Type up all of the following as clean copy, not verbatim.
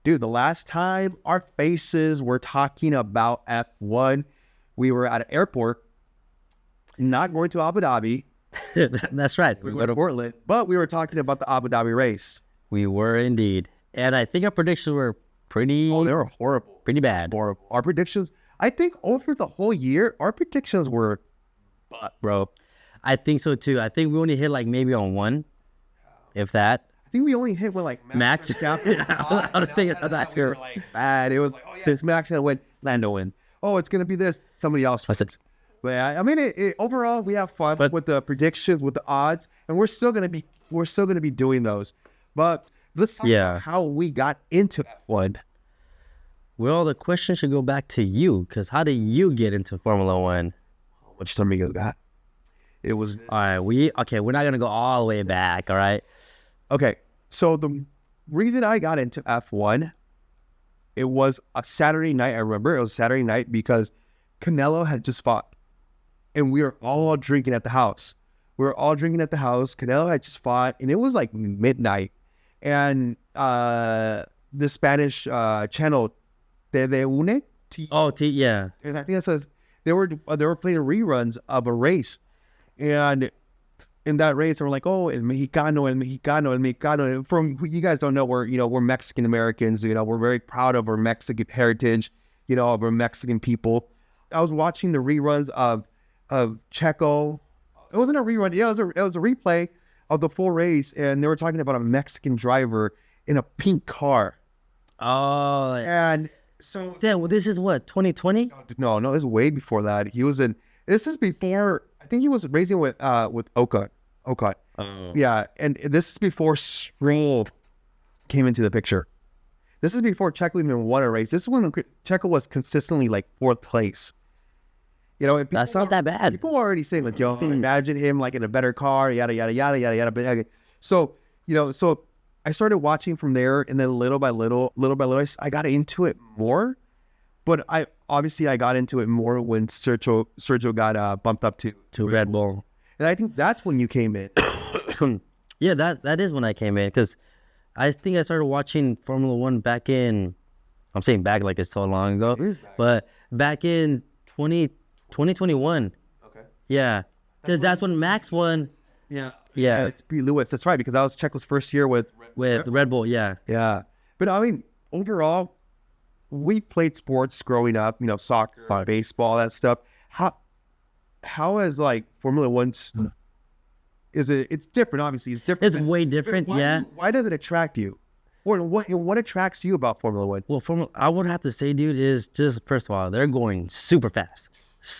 Dude, the last time our faces were talking about F1, we were at an airport, not going to Abu Dhabi. That's right. We were to Portland, but we were talking about the Abu Dhabi race. We were indeed. And I think our predictions were pretty... Oh, they were horrible. Pretty bad. Horrible. Our predictions, I think over the whole year, our predictions were butt, bro. I think so too. I think we only hit like maybe on one, if that. I think we only hit with like Max. I was thinking of that too. Like, bad. It was like, oh yeah, it's Max and win. Lando wins. Oh, it's gonna be this. Somebody else wins. But yeah, I mean, overall, we have fun with the predictions, with the odds, and we're still gonna be doing those. But let's talk about how we got into F1. Well, the question should go back to you, because how did you get into Formula One? How much time you got? It was all right. We're not gonna go all the way back. All right. Okay, so the reason I got into F1, it was a Saturday night. I remember it was a Saturday night because Canelo had just fought, and we were all drinking at the house. Canelo had just fought, and it was like midnight, and the Spanish channel, TV1. Yeah. And I think that says they were playing reruns of a race, and in that race, they were like, oh, el Mexicano. And from you guys don't know, we're Mexican Americans. We're very proud of our Mexican heritage. Of our Mexican people. I was watching the reruns of Checo. It wasn't a rerun. Yeah, it was a replay of the full race, and they were talking about a Mexican driver in a pink car. Oh, and so yeah. Well, this is what 2020. No, this is way before that. He was in. This is before. I think he was racing with Ocon. Oh. Yeah, and this is before Stroll came into the picture. This is before Checo even won a race. This is when Checo was consistently like fourth place. That's not that bad. People are already saying like, yo, imagine him like in a better car, yada yada yada yada yada. But okay. So I started watching from there, and then little by little, I got into it more. But I got into it more when Sergio got bumped up to Red Bull. And I think that's when you came in. Yeah, that is when I came in, because I think I started watching Formula One back in, I'm saying back like it's so long ago, but back in 2021. Okay. Yeah, because that's when Max won. Yeah. Yeah. It's Pete Lewis. That's right, because that was Checo's first year with Red Bull. Yeah. Yeah. But I mean, overall, we played sports growing up, soccer, baseball, that stuff. How is like Formula One? It's different, obviously. It's different. It's way different, Why does it attract you? Or what attracts you about Formula One? Well, I would have to say, dude, is just, first of all, they're going super fast.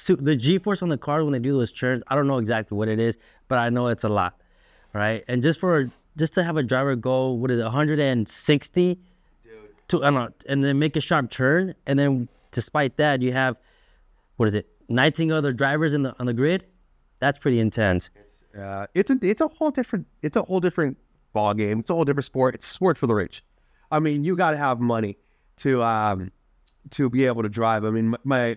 The G-force on the car when they do those turns, I don't know exactly what it is, but I know it's a lot, right? And just to have a driver go, 160 and then make a sharp turn, and then despite that, you have 19 other drivers on the grid. That's pretty intense. It's a whole different ball game. It's a whole different sport. It's a sport for the rich. I mean, you got to have money to be able to drive. I mean, my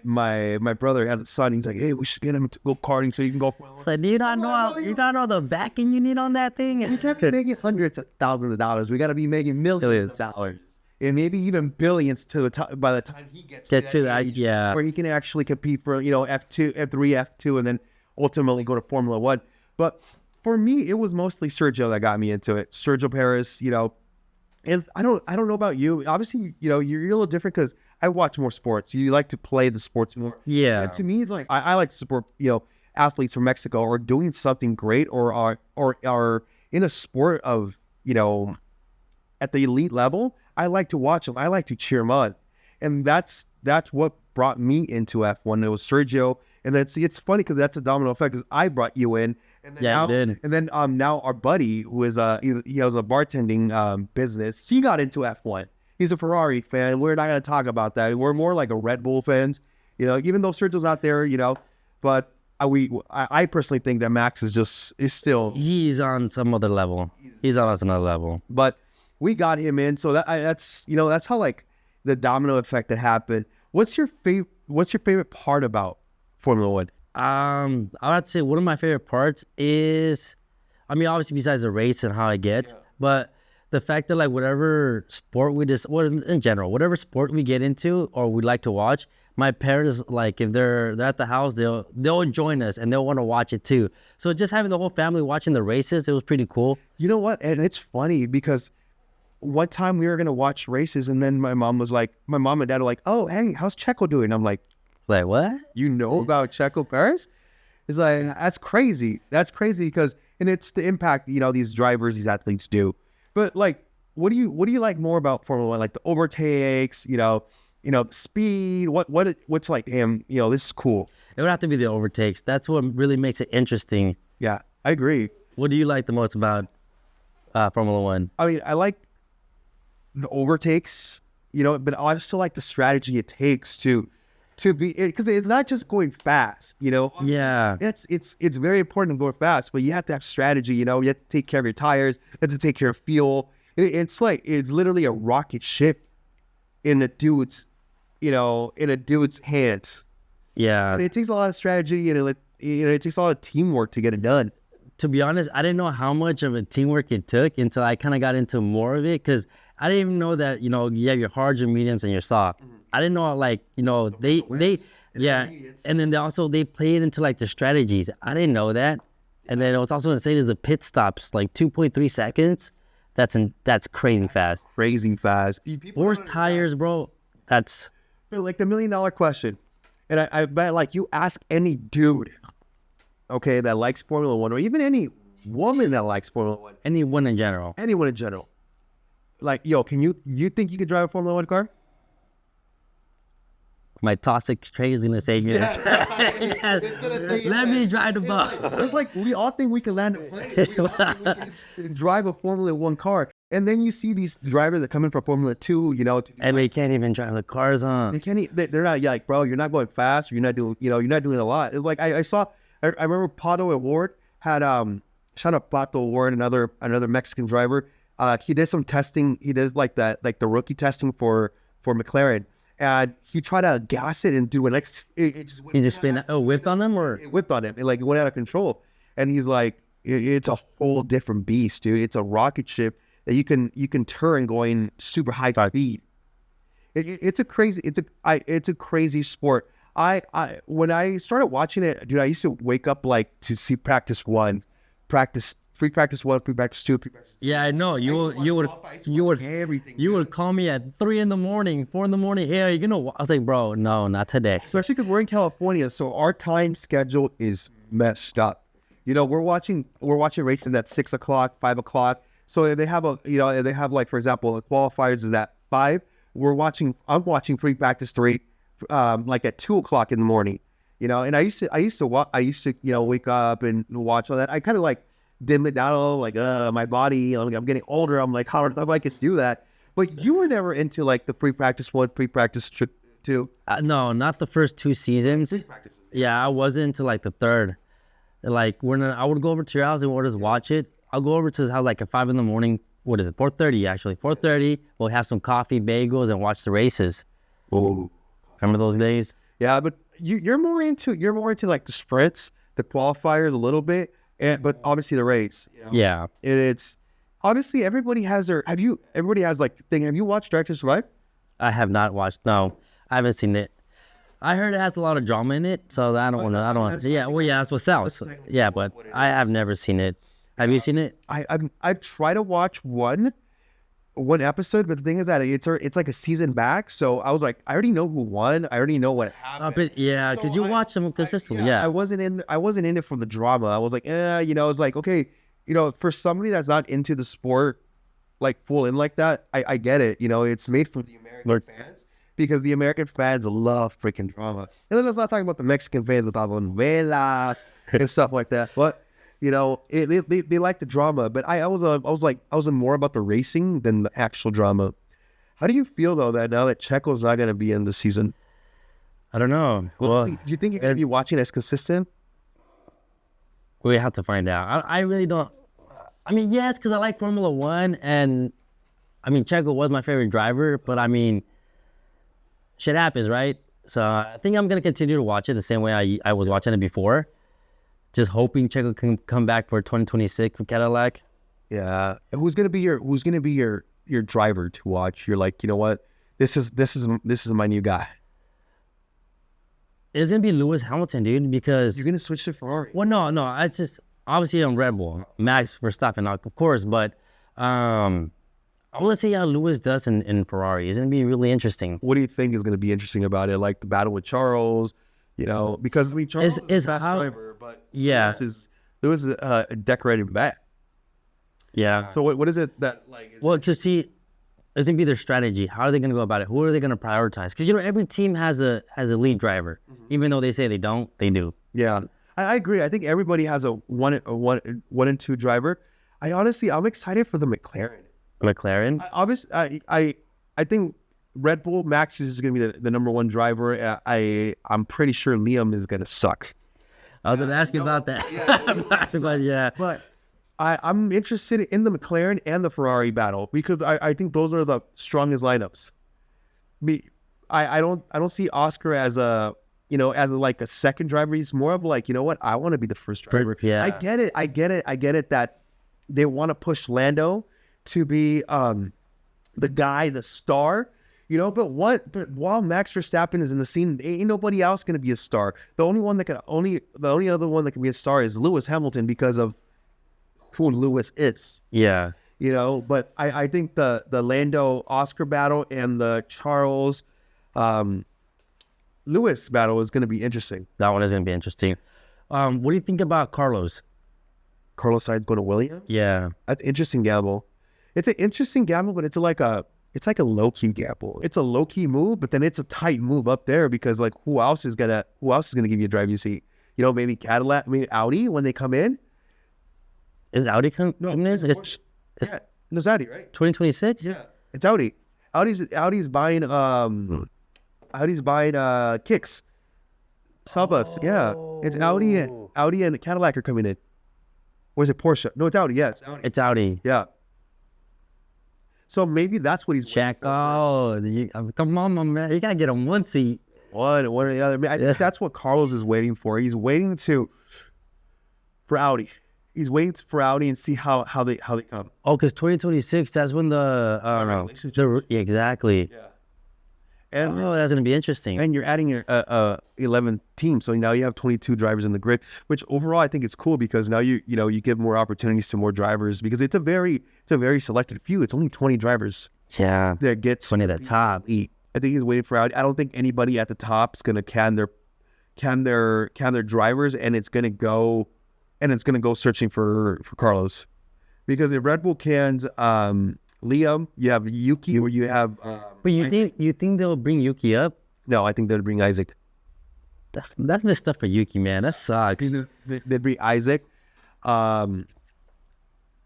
brother has a son. He's like, hey, we should get him to go karting so you can go. So do you not know the backing you need on that thing? We can't be making hundreds of thousands of dollars. We got to be making millions of dollars. And maybe even billions by the time he gets to that age, where he can actually compete for F2, F3, F2, and then ultimately go to Formula One. But for me, it was mostly Sergio that got me into it. Sergio Perez, and I don't know about you. Obviously, you're a little different because I watch more sports. You like to play the sports more. Yeah. And to me, it's like I like to support athletes from Mexico or doing something great or are in a sport of at the elite level. I like to watch them. I like to cheer them on. And that's what brought me into F1. It was Sergio. And then, see, it's funny because that's a domino effect because I brought you in. And then now our buddy, who is he has a bartending business, he got into F1. He's a Ferrari fan. We're not going to talk about that. We're more like a Red Bull fans, even though Sergio's out there, but I personally think that Max is still. He's on some other level. He's on another level. But we got him in, so that's how like the domino effect that happened. What's your favorite part about Formula One? I would have to say one of my favorite parts is, I mean, obviously besides the race and how it gets, but the fact that like whatever sport we just, well, in general, whatever sport we get into or we like to watch, my parents, like if they're at the house, they'll join us and they'll want to watch it too. So just having the whole family watching the races, it was pretty cool. You know what? And it's funny because one time we were gonna watch races, and then my mom and dad were like, "Oh, hey, how's Checo doing?" I'm like, Like what? "You know about Checo Perez?" It's like, that's crazy. That's crazy because, and it's the impact, you know, these drivers, these athletes do. But like, what do you like more about Formula One? Like the overtakes, speed. What's like, damn, this is cool. It would have to be the overtakes. That's what really makes it interesting. Yeah, I agree. What do you like the most about Formula One? I mean, I like the overtakes, but I still like the strategy it takes to be, because it's not just going fast, Yeah. It's very important to go fast, but you have to have strategy. You have to take care of your tires, you have to take care of fuel. It's literally a rocket ship in a dude's hands. Yeah. And it takes a lot of strategy, and it takes a lot of teamwork to get it done. To be honest, I didn't know how much of a teamwork it took until I kind of got into more of it, because I didn't even know that, you have your hards, your mediums, and your soft. Mm-hmm. I didn't know, and then they play it into like the strategies. I didn't know that. And then what's also insane is the pit stops, like 2.3 seconds. That's crazy fast. Crazy fast. Force tires, bro. That's like the $1 million question. And I bet, like, you ask any dude, okay, that likes Formula One, or even any woman that likes Formula One. Anyone in general. Like, yo, you think you could drive a Formula One car? My toxic trait is gonna say yes. Yes. Let me drive the bus. It's like we all think we can land a plane. We all think we can drive a Formula One car, and then you see these drivers that come in for Formula 2, and they can't even drive the cars on. They can't. They're not like, bro, you're not going fast. Or you're not doing. You're not doing a lot. It's like I remember Pato Award had shout out Pato Award, another Mexican driver. He did some testing. He did like the rookie testing for McLaren. And he tried to gas it and do an He just whipped on him, or it whipped on him. It went out of control. And he's like, it's a whole different beast, dude. It's a rocket ship that you can turn going super high speed. It's a crazy sport. When I started watching it, dude, I used to wake up like to see practice 1, free practice 1, free practice 2, free practice 3. Yeah, I know. You would call me at 3 in the morning, 4 in the morning. Hey, are you gonna? I was like, bro, no, not today. Especially because we're in California, so our time schedule is messed up. We're watching races at 6 o'clock, 5 o'clock. So they have like, for example, the qualifiers is at 5. I'm watching free practice 3, like at 2 o'clock in the morning. And I used to wake up and watch all that. I kind of like dim it down a little, like my body. I'm getting older. I'm like, how do I get to do that? But you were never into like the free practice 1, free practice 2. No, not the first 2 seasons. Free practices. Yeah, I wasn't into like the third. Like I would go over to your house and we'll just watch it. I'll go over to his house like at 5 in the morning. What is it? 4:30 actually. 4:30. We'll have some coffee, bagels, and watch the races. Oh, remember those days? Yeah, but you're more into like the sprints, the qualifiers a little bit. But obviously the race, Yeah. It's obviously everybody has like thing. Have you watched Drive to Survive? I have not watched. No, I haven't seen it. I heard it has a lot of drama in it, so I don't want to. Yeah, well, yeah, that's what sells. Yeah, but I have never seen it. Have you seen it? I've tried to watch one episode, but the thing is that it's like a season back. So I was like, I already know who won. I already know what happened. But yeah, because you watch them consistently. Yeah. I wasn't in it for the drama. I was like, it's like, okay, for somebody that's not into the sport, like full in like that, I get it. It's made for the American fans, because the American fans love freaking drama. And then let's not talk about the Mexican fans with all the novelas and stuff like that. But they like the drama, but I was more about the racing than the actual drama. How do you feel though that now that Checo's not going to be in the season? I don't know. Well, do you think you're going to be watching as consistent? We have to find out. I really don't. I mean, yes, because I like Formula One, and I mean Checo was my favorite driver, but I mean, shit happens, right? So I think I'm going to continue to watch it the same way I was watching it before. Just hoping Checo can come back for 2026 for Cadillac. Yeah. And who's gonna be your driver to watch? You're like, you know what? This is my new guy. It's gonna be Lewis Hamilton, dude, because You're gonna switch to Ferrari. well, no, I just obviously on Red Bull, Max Verstappen, of course, but I want to see how Lewis does in Ferrari. It's gonna be really interesting. What do you think is gonna be interesting about it? Like the battle with Charles, you know, because I mean Charles is a fast driver, but Yeah. Lewis is a decorated bat. Yeah. So what is it that like? Well, to see, it's gonna be their strategy. How are they gonna go about it? Who are they gonna prioritize? Because you know every team has a lead driver, even though they say they don't, they do. Yeah, I agree. I think everybody has a one and two driver. I'm excited for the McLaren. McLaren. I think Red Bull Max is going to be the number one driver. I'm pretty sure Liam is going to suck. I was gonna ask you about that. But I'm interested in the McLaren and the Ferrari battle because I think those are the strongest lineups. I don't see Oscar as like a second driver. He's more of like, you know what? I want to be the first driver. Yeah. I get it that they want to push Lando to be the guy, the star, you know. But while Max Verstappen is in the scene, ain't nobody else gonna be a star. The only other one that can be a star is Lewis Hamilton because of who Lewis is. Yeah. You know, but I think the Lando Oscar battle and the Charles Lewis battle is gonna be interesting. That one is gonna be interesting. What do you think about Carlos? Carlos Sainz going to Williams? Yeah. That's an interesting gamble. It's an interesting gamble, but it's like a low-key gamble. It's a low-key move, but then it's a tight move up there because like who else is gonna give you a driving seat? You know, maybe Cadillac, maybe Audi when they come in. Is Audi coming in? It's Audi, right? 2026? Yeah. It's Audi. Audi's buying kicks. Subbus. Yeah. It's Audi and Cadillac are coming in. Or is it Porsche? No, it's Audi. Yeah, it's Audi. It's Audi. Yeah. So maybe that's what he's Check. Oh, come on, my man. You gotta get him one seat. One or the other. I mean, I think that's what Carlos is waiting for. He's waiting for Audi. He's waiting for Audi and see how they come. Oh, because 2026, that's when yeah, exactly. Yeah. And that's gonna be interesting. and you're adding a 11 team, so now you have 22 drivers in the grid. Which overall I think it's cool because now you give more opportunities to more drivers because it's a very selected few. It's only 20 drivers Yeah. that gets 20 at the top. elite. I think he's waiting for Audi. I don't think anybody at the top is gonna can their drivers, and it's gonna go searching for Carlos, because if Red Bull cans Liam, you have Yuki, or you have. But you think they'll bring Yuki up? No, I think they'd bring Isaac. That's messed up for Yuki, man. That sucks. They'd bring Isaac,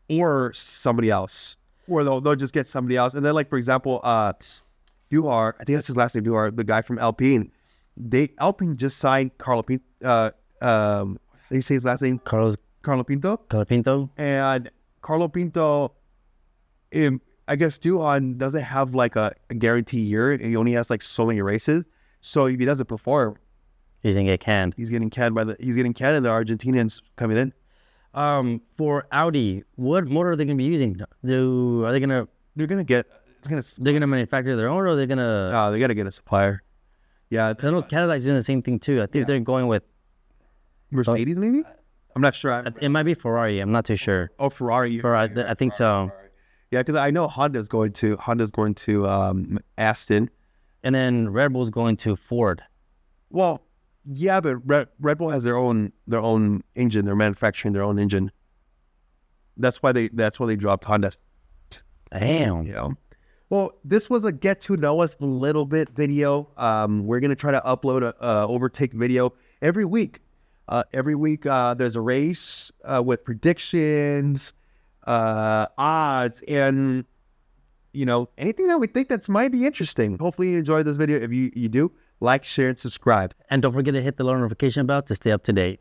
or somebody else, or they'll just get somebody else. And then, like for example, Duhar, I think that's his last name, Duhar, the guy from Alpine. Alpine just signed Carlo Pinto. Did you say his last name? Carlo Pinto. Carlo Pinto. And Carlo Pinto, I guess Duhan doesn't have like a guarantee year. He only has like so many races. So if he doesn't perform, He's gonna get canned. he's getting canned and the Argentinians coming in. For Audi, what motor are they gonna be using? They're gonna manufacture their own, or are they gonna? They got to get a supplier. Yeah, I know Cadillac's doing the same thing too. I think they're going with. Mercedes maybe. I'm not sure. It might be Ferrari. I'm not too sure. Oh, Ferrari. I think so. Yeah, because I know Honda's going to Aston. And then Red Bull's going to Ford. Well, yeah, but Red Bull has their own engine. They're manufacturing their own engine. That's why they dropped Honda. Damn. You know. Well, this was a get to know us a little bit video. We're gonna try to upload a overtake video every week. There's a race with predictions, odds, and anything that we think that might be interesting. Hopefully you enjoyed this video. If you do, like, share, and subscribe. And don't forget to hit the notification bell to stay up to date.